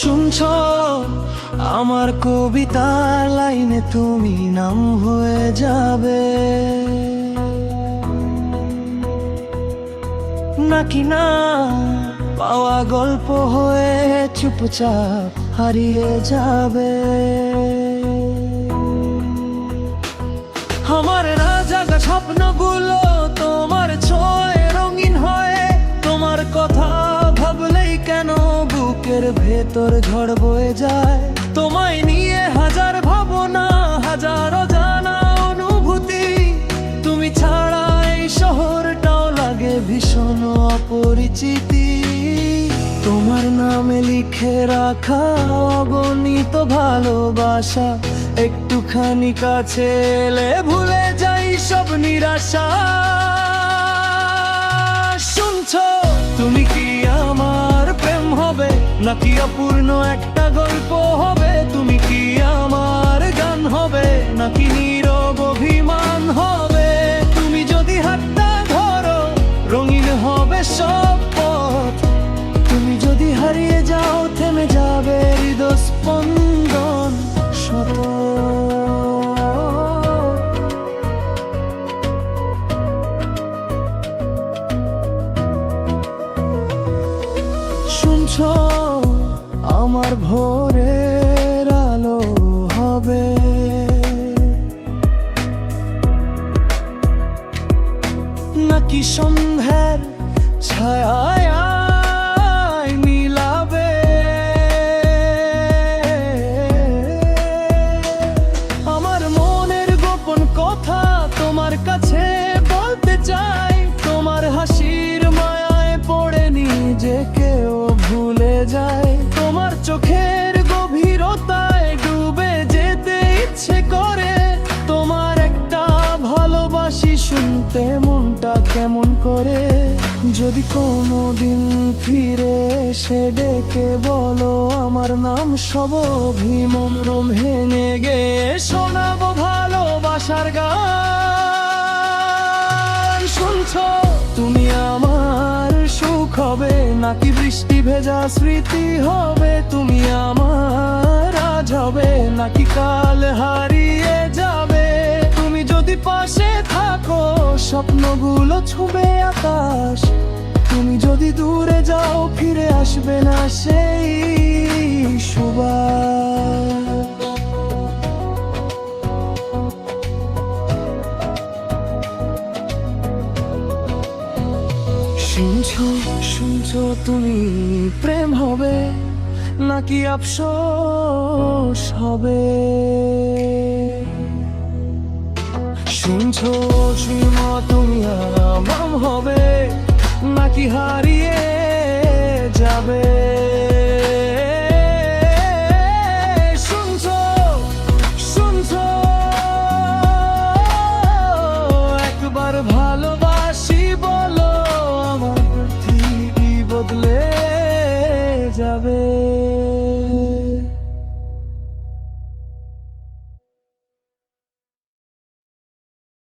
শুনছো আমার কবিতার লাইনে তুমি নাম হয়ে যাবে, নাকি না পাওয়া গল্প হয়ে চুপচাপ হারিয়ে যাবে। আমার না জাগা স্বপ্নগুলো তোমার ছোঁয়ায় রঙিন হয়ে, তোমার কথা ভাবলেই কেন বুকের ভেতর ঝড় বয়ে যায়। তোমায় নিয়ে হাজার ভাবনা, হাজারো জানা অনুভূতি, তুমি ছাড়া এই শহরটাও লাগে ভীষণ অপরিচিতি। তোমার নামে লিখে রাখা অগণিত ভালোবাসা, একটুখানি কাছে এলে ভুলে যাই সব নিরাশা। শুনছো তুমি কি আমার প্রেম হবে, নাকি অপূর্ণ একটা গল্প হবে? তুমি কি আমার গান হবে, নাকি নীরব অভিমান হবে? তুমি যদি হাতটা ধরো রঙিন হবে সব পথ, তুমি যদি হারিয়ে যাও থেমে যাবে হৃদয় স্পন্দন শত। শুনছো আমার ভোরের আলো হবে, নাকি সন্ধ্যার ছায়ায় মিলাবে? আমার মনের গোপন কথা তোমার কাছে বলতে চাই, তোমার হাসির মায়ায় পড়ে নিজেকেও ভুলে যায়। তোমার চোখের গভীরতায় ডুবে যেতে ইচ্ছে করে, তোমার একটা ভালোবাসি শুনতে মনটা কেমন করে। যদি কোনোদিন ফিরে এসে ডেকে বলো আমার নাম, সব অভিমান ভেঙে গিয়ে শোনাবো ভালোবাসার গান। শুনছো তুমি আমার সুখ হবে, নাকি বৃষ্টি ভেজা স্মৃতি হবে? তুমি আমার আজ হবে, নাকি কাল হারিয়ে যাবে? তুমি যদি পাশে থাকো স্বপ্নগুলো ছুঁবে আকাশ, তুমি যদি দূরে যাও ফিরে আসবে না সেই সুবাস। শুনছো শুনছো তুমি প্রেম হবে, নাকি আফসোস হবে? শুনছো শুনো তুমি আমার হবে, নাকি হারিয়ে